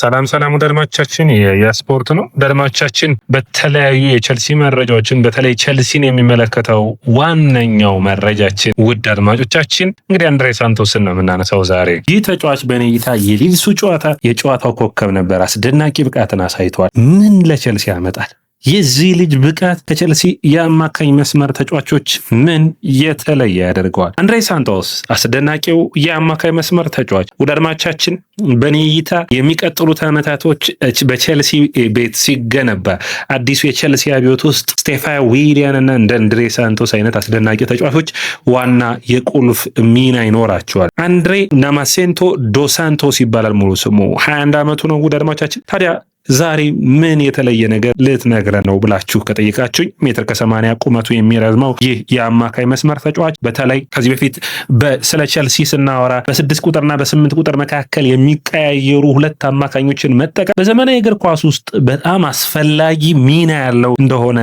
ሰላም አድማጮቻችን፣ የስፖርት ነው አድማጮቻችን። በተለያዩ የቸልሲ መረጃዎችን በተለይ ቸልሲን የሚመለከተው ዋነኛው መረጃችን ውድ አድማጮቻችን እንግዲህ አንድሬ ሳንቶስን ነው የምናነሳው ዛሬ። ይህ ተጫዋች በኔ እይታ የሊድሱ የጨዋታው ኮከብ ነበር። አስደናቂ ብቃትን አሳይቷል። ምን ለቸልሲ ያመጣል? የዚህ ልጅ ብቃት ከቸልሲ የአማካኝ መስመር ተጫዋቾች ምን የተለየ ያደርገዋል? አንድሬ ሳንቶስ አስደናቂው የአማካኝ መስመር ተጫዋች ወደ አድማቻችን በኔ እይታ የሚቀጥሉት ዓመታቶች በቸልሲ ቤት ሲገነባ አዲሱ የቸልሲ አብዮት ውስጥ ስቴፋን ዊሊያን እና እንደ አንድሬ ሳንቶስ አይነት አስደናቂ ተጫዋቾች ዋና የቁልፍ ሚና ይኖራቸዋል። አንድሬ ናማሴንቶ ዶ ሳንቶስ ይባላል ሙሉ ስሙ። 21 ዓመቱ ነው ወደ አድማቻችን። ታዲያ ዛሬ ምን የተለየ ነገር ልትነግረን ነው ብላችሁ ከጠየቃችሁኝ ሜትር ከ80 ቁመቱ የሚረዝመው ይህ የአማካይ መስመር ተጫዋች በተለይ ከዚህ በፊት ስለ ቸልሲ ስናወራ በ6 ቁጥርና በ8 ቁጥር መካከል የሚቀያየሩ ሁለት አማካኞችን መጠቀም በዘመናዊ እግር ኳስ ውስጥ በጣም አስፈላጊ ሚና ያለው እንደሆነ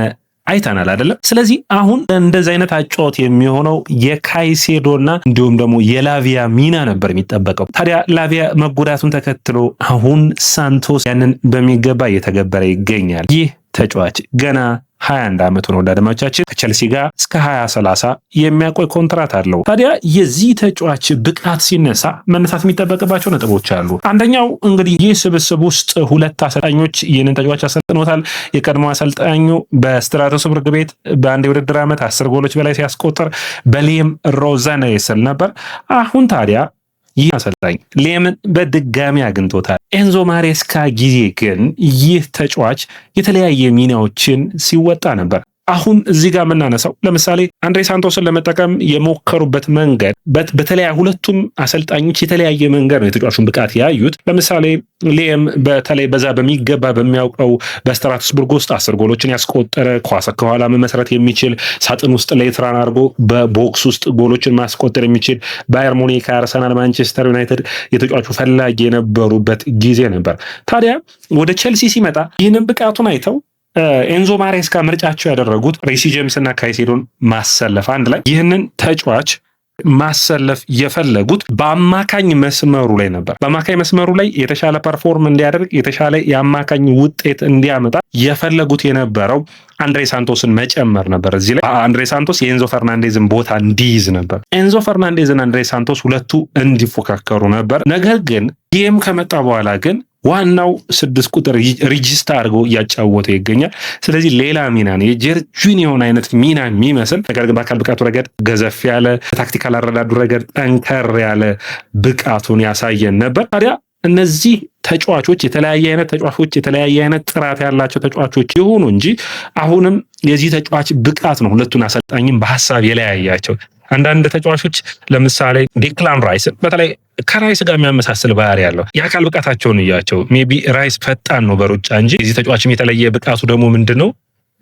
አይተናል አይደለም። ስለዚህ አሁን እንደዚህ አይነት አጫወት የሚሆነው የካይሴዶና እንዲሁም ደግሞ የላቪያ ሚና ነበር የሚጠበቀው። ታዲያ ላቪያ መጎዳቱን ተከትሎ አሁን ሳንቶስ ያንን በሚገባ እየተገበረ ይገኛል። ይህ ተጫዋች ገና 21 ዓመቱ ነው። አድማጮቻችን ከቸልሲ ጋር እስከ 2030 የሚያቆይ ኮንትራት አለው። ታዲያ የዚህ ተጫዋች ብቃት ሲነሳ መነሳት የሚጠበቅባቸው ነጥቦች አሉ። አንደኛው እንግዲህ ይህ ስብስብ ውስጥ ሁለት አሰልጣኞች ይህንን ተጫዋች አሰልጥኖታል። የቀድሞ አሰልጣኙ በስትራስቡርግ ቤት በአንድ የውድድር ዓመት 10 ጎሎች በላይ ሲያስቆጥር በሊየም ሮዘኔስል ነበር። አሁን ታዲያ ይህ አሰልጣኝ ሊየምን በድጋሚ አግኝቶታል። ኤንዞ ማሬስካ ጊዜ ግን ይህ ተጫዋች የተለያየ ሚናዎችን ሲወጣ ነበር። አሁን እዚህ ጋር የምናነሳው ለምሳሌ አንድሬ ሳንቶስን ለመጠቀም የሞከሩበት መንገድ በተለያየ ሁለቱም አሰልጣኞች የተለያየ መንገድ ነው የተጫዋቹን ብቃት ያዩት። ለምሳሌ ሊየም በተለይ በዛ በሚገባ በሚያውቀው በስትራስቡርግ ውስጥ 10 ጎሎችን ያስቆጠረ ኳስ ከኋላ መመስረት የሚችል ሳጥን ውስጥ ሌትራን አድርጎ በቦክስ ውስጥ ጎሎችን ማስቆጠር የሚችል ባየር ሙኒክ፣ አርሰናል፣ ማንቸስተር ዩናይትድ የተጫዋቹ ፈላጊ የነበሩበት ጊዜ ነበር። ታዲያ ወደ ቸልሲ ሲመጣ ይህንን ብቃቱን አይተው ኤንዞ ማሬስካ ምርጫቸው ያደረጉት ሪሲ ጄምስ እና ካይሴዶን ማሰለፍ አንድ ላይ ይህንን ተጫዋች ማሰለፍ የፈለጉት በአማካኝ መስመሩ ላይ ነበር። በአማካኝ መስመሩ ላይ የተሻለ ፐርፎርም እንዲያደርግ የተሻለ የአማካኝ ውጤት እንዲያመጣ የፈለጉት የነበረው አንድሬ ሳንቶስን መጨመር ነበር። እዚህ ላይ አንድሬ ሳንቶስ የኤንዞ ፈርናንዴዝን ቦታ እንዲይዝ ነበር። ኤንዞ ፈርናንዴዝ እና አንድሬ ሳንቶስ ሁለቱ እንዲፎካከሩ ነበር። ነገር ግን ይህም ከመጣ በኋላ ግን ዋናው 6 ቁጥር ሪጂስታ አድርጎ እያጫወተ ይገኛል። ስለዚህ ሌላ ሚና ነው የጀርጂኒዮን አይነት ሚና የሚመስል ነገር ግን በአካል ብቃቱ ረገድ ገዘፍ ያለ፣ ታክቲካል አረዳዱ ረገድ ጠንከር ያለ ብቃቱን ያሳየን ነበር። ታዲያ እነዚህ ተጫዋቾች የተለያየ አይነት ጥራት ያላቸው ተጫዋቾች የሆኑ እንጂ አሁንም የዚህ ተጫዋች ብቃት ነው ሁለቱን አሰልጣኝም በሐሳብ የለያያቸው። አንዳንድ ተጫዋቾች ለምሳሌ ዲክላን ራይስ በተለይ ከራይስ ጋር የሚያመሳስል ባህሪ ያለው የአካል ብቃታቸውን እያቸው ሜቢ ራይስ ፈጣን ነው በሩጫ እንጂ የዚህ ተጫዋችም የተለየ ብቃቱ ደግሞ ምንድነው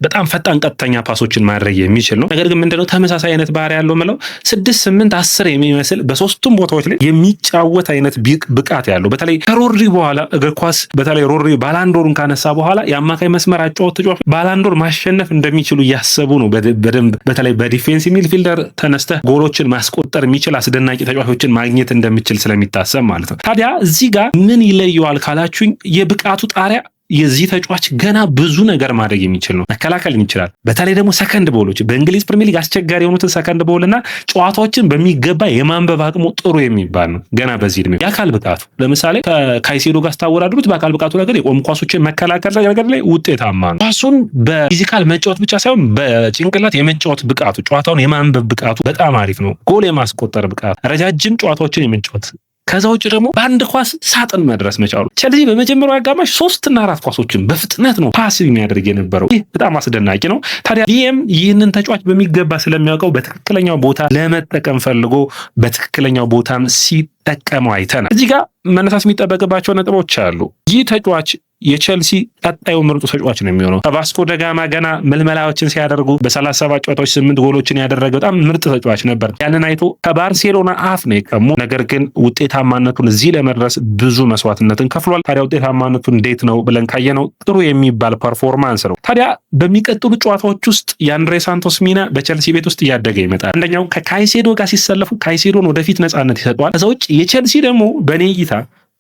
በጣም ፈጣን ቀጥተኛ ፓሶችን ማድረግ የሚችል ነው። ነገር ግን ምንድነው ተመሳሳይ አይነት ባህሪ ያለው ማለት 6 8 10 የሚመስል በሶስቱም ቦታዎች ላይ የሚጫወት አይነት ብቃት ያለው በተለይ ከሮድሪ በኋላ እግር ኳስ በተለይ ሮድሪ ባላንዶሩን ካነሳ በኋላ የአማካይ መስመር አጫወት ተጫዋች ባላንዶር ማሸነፍ እንደሚችሉ እያሰቡ ነው። በደንብ በተለይ በዲፌንስ ሚድፊልደር ተነስተህ ጎሎችን ማስቆጠር የሚችል አስደናቂ ተጫዋቾችን ማግኘት እንደሚችል ስለሚታሰብ ማለት ነው። ታዲያ እዚህ ጋር ምን ይለየዋል ካላችሁኝ የብቃቱ ጣሪያ የዚህ ተጫዋች ገና ብዙ ነገር ማድረግ የሚችል ነው። መከላከል ይችላል። በተለይ ደግሞ ሰከንድ ቦሎች በእንግሊዝ ፕሪሚየር ሊግ አስቸጋሪ የሆኑትን ሰከንድ ቦልና ጨዋታዎችን በሚገባ የማንበብ አቅሙ ጥሩ የሚባል ነው። ገና በዚህ እድሜ የአካል ብቃቱ ለምሳሌ ከካይሴዶ ጋር ስታወዳድሩት በአካል ብቃቱ ነገር የቆም ኳሶችን መከላከል ነገር ላይ ውጤታማ ነው። ኳሱን በፊዚካል መጫወት ብቻ ሳይሆን በጭንቅላት የመጫወት ብቃቱ፣ ጨዋታውን የማንበብ ብቃቱ በጣም አሪፍ ነው። ጎል የማስቆጠር ብቃቱ፣ ረጃጅም ጨዋታዎችን የመጫወት ከዛ ውጭ ደግሞ በአንድ ኳስ ሳጥን መድረስ መቻሉ። ቸልሲ በመጀመሪያው አጋማሽ 3 እና 4 ኳሶችን በፍጥነት ነው ፓስ የሚያደርግ የነበረው። ይህ በጣም አስደናቂ ነው። ታዲያ ሊየም ይህንን ተጫዋች በሚገባ ስለሚያውቀው በትክክለኛው ቦታ ለመጠቀም ፈልጎ በትክክለኛው ቦታም ሲጠቀመው አይተናል። እዚህ ጋር መነሳት የሚጠበቅባቸው ነጥቦች አሉ። ይህ ተጫዋች የቸልሲ ቀጣዩ ምርጡ ተጫዋች ነው የሚሆነው። ከቫስኮ ደጋማ ገና ምልመላዎችን ሲያደርጉ በ37 ጨዋታዎች 8 ጎሎችን ያደረገ በጣም ምርጥ ተጫዋች ነበር። ያንን አይቶ ከባርሴሎና አፍ ነው የቀሙ። ነገር ግን ውጤታማነቱን እዚህ ለመድረስ ብዙ መስዋዕትነትን ከፍሏል። ታዲያ ውጤታማነቱ እንዴት ነው ብለን ካየነው ጥሩ የሚባል ፐርፎርማንስ ነው። ታዲያ በሚቀጥሉ ጨዋታዎች ውስጥ የአንድሬ ሳንቶስ ሚና በቸልሲ ቤት ውስጥ እያደገ ይመጣል። አንደኛው ከካይሴዶ ጋር ሲሰለፉ ካይሴዶን ወደፊት ነፃነት ይሰጠዋል። ከዛ ውጭ የቸልሲ ደግሞ በኔ እይታ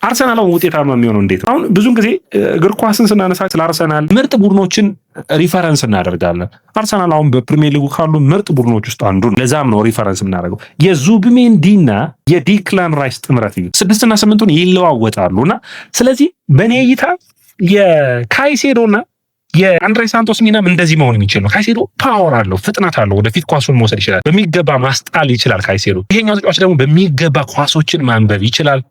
አርሰናል አሁን ውጤታማ የሚሆነው እንዴት ነው? አሁን ብዙን ጊዜ እግር ኳስን ስናነሳ ስለ አርሰናል ምርጥ ቡድኖችን ሪፈረንስ እናደርጋለን። አርሰናል አሁን በፕሪሚየር ሊጉ ካሉ ምርጥ ቡድኖች ውስጥ አንዱ ነው። ለዛም ነው ሪፈረንስ የምናደርገው። የዙቢሜንዲና የዲክላን ራይስ ጥምረት 6 እና 8ን ይለዋወጣሉና ስለዚህ በእኔ እይታ የካይሴዶና የአንድሬ ሳንቶስ ሚናም እንደዚህ መሆን የሚችል ነው። ካይሴዶ ፓወር አለው፣ ፍጥነት አለው፣ ወደፊት ኳሱን መውሰድ ይችላል፣ በሚገባ ማስጣል ይችላል ካይሴዶ። ይሄኛው ተጫዋች ደግሞ በሚገባ ኳሶችን ማንበብ ይችላል፣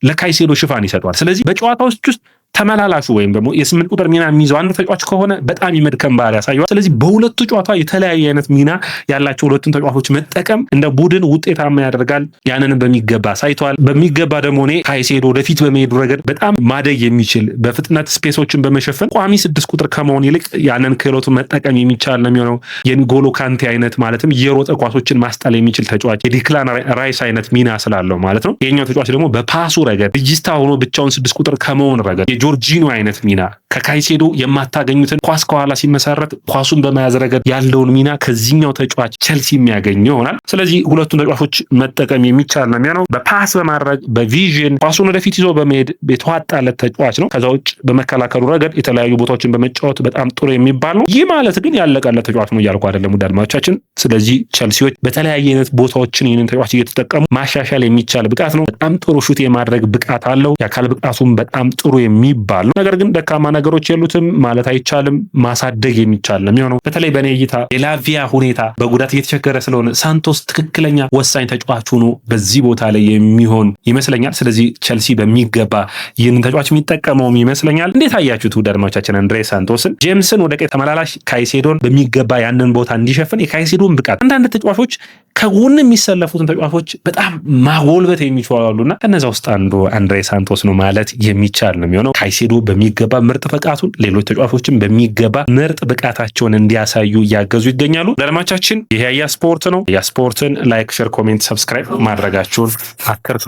ለካይሴዶ ሽፋን ይሰጠዋል። ስለዚህ በጨዋታዎች ውስጥ ተመላላሹ ወይም ደግሞ የ8 ቁጥር ሚና የሚይዘው አንድ ተጫዋች ከሆነ በጣም የመድከም ባህሪ ያሳየዋል። ስለዚህ በሁለቱ ጨዋታ የተለያየ አይነት ሚና ያላቸው ሁለቱን ተጫዋቾች መጠቀም እንደ ቡድን ውጤታማ ያደርጋል። ያንንም በሚገባ ሳይቷል። በሚገባ ደግሞ እኔ ካይሴዶ ወደፊት በመሄዱ ረገድ በጣም ማደግ የሚችል በፍጥነት ስፔሶችን በመሸፈን ቋሚ 6 ቁጥር ከመሆን ይልቅ ያንን ክህሎቱን መጠቀም የሚቻል ነው የሚሆነው። የንጎሎ ካንቴ አይነት ማለትም እየሮጠ ኳሶችን ማስጣል የሚችል ተጫዋች፣ የዲክላን ራይስ አይነት ሚና ስላለው ማለት ነው። ይሄኛው ተጫዋች ደግሞ በፓሱ ረገድ ሪጂስታ ሆኖ ብቻውን 6 ቁጥር ከመሆን ረገድ ጆርጂኖ አይነት ሚና ከካይሴዶ የማታገኙትን ኳስ ከኋላ ሲመሰረት ኳሱን በመያዝ ረገድ ያለውን ሚና ከዚህኛው ተጫዋች ቸልሲ የሚያገኘው ይሆናል። ስለዚህ ሁለቱን ተጫዋቾች መጠቀም የሚቻል ነው የሚሆነው። በፓስ በማድረግ በቪዥን ኳሱን ወደፊት ይዞ በመሄድ የተዋጣለት ተጫዋች ነው። ከዛ ውጭ በመከላከሉ ረገድ የተለያዩ ቦታዎችን በመጫወት በጣም ጥሩ የሚባል ነው። ይህ ማለት ግን ያለቀለት ተጫዋች ነው እያልኩ አይደለም ውድ አድማጮቻችን። ስለዚህ ቸልሲዎች በተለያየ አይነት ቦታዎችን ይህንን ተጫዋች እየተጠቀሙ ማሻሻል የሚቻል ብቃት ነው። በጣም ጥሩ ሹት የማድረግ ብቃት አለው። የአካል ብቃቱም በጣም ጥሩ የሚባል ነው። ነገር ግን ደካማ ነገሮች የሉትም ማለት አይቻልም። ማሳደግ የሚቻል ነው የሚሆነው። በተለይ በእኔ እይታ የላቪያ ሁኔታ በጉዳት እየተቸገረ ስለሆነ ሳንቶስ ትክክለኛ ወሳኝ ተጫዋች ሆኖ በዚህ ቦታ ላይ የሚሆን ይመስለኛል። ስለዚህ ቸልሲ በሚገባ ይህንን ተጫዋች የሚጠቀመውም ይመስለኛል። እንዴት አያችሁት ውድ አድማጮቻችን? አንድሬ ሳንቶስን፣ ጄምስን ወደ ቀኝ ተመላላሽ፣ ካይሴዶን በሚገባ ያንን ቦታ እንዲሸፍን የካይሴዶን ብቃት አንዳንድ ተጫዋቾች ከጎን የሚሰለፉትን ተጫዋቾች በጣም ማጎልበት የሚችሉ አሉና ከነዛ ውስጥ አንዱ አንድሬ ሳንቶስ ነው ማለት የሚቻል ነው የሚሆነው። ካይሴዶ በሚገባ ምርጥ ብቃቱን፣ ሌሎች ተጫዋቾችን በሚገባ ምርጥ ብቃታቸውን እንዲያሳዩ እያገዙ ይገኛሉ። ለአድማጮቻችን ይሄ ያ ስፖርት ነው። ያ ስፖርትን ላይክ፣ ሼር፣ ኮሜንት፣ ሰብስክራይብ ማድረጋችሁን አትርሱ።